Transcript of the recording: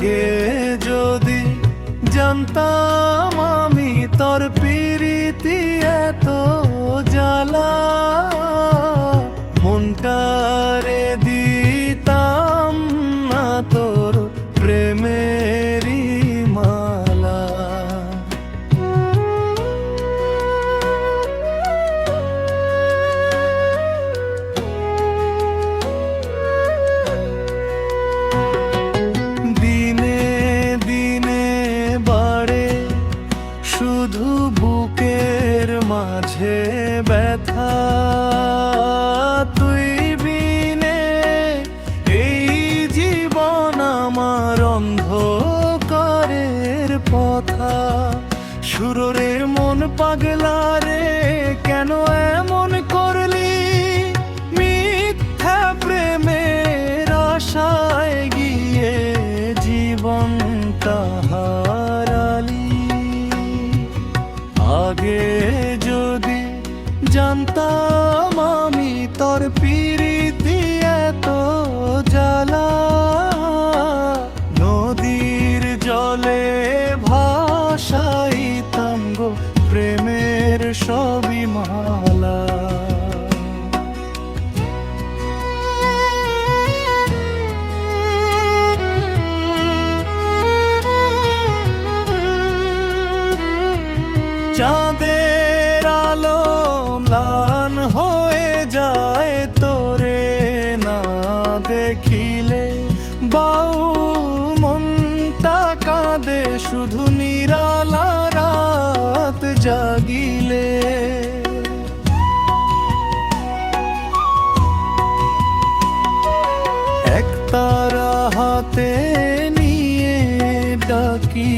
আগে যদি জানতাম আমি তোর প্রীতি এত জ্বালা, মনটারে দিতাম না তোর প্রেমেরই মালা। দিনে দিনে বাড়ে শুধু বুকের মাঝে ব্যথা, তুই বিনে এই জীবন আমার অন্ধকারের পথা। সুরে মন পাগলা রে কেন এমন করলি, মিথ্যা প্রেমের আশায় গিয়ে জীবনটা হারালি। আগে যদি জানতাম আমি তোর প্রীতি এত জ্বালা, নদীর জলে ভাসাইতাম গো প্রেমের সবই মালা। চাঁদের আলো ম্লান হয়ে যায় তোরে না দেখিলে, বাউল মনটা কাঁদে শুধু নিরালা রাত জাগিলে। একতারা হাতে নিয়ে ডাকি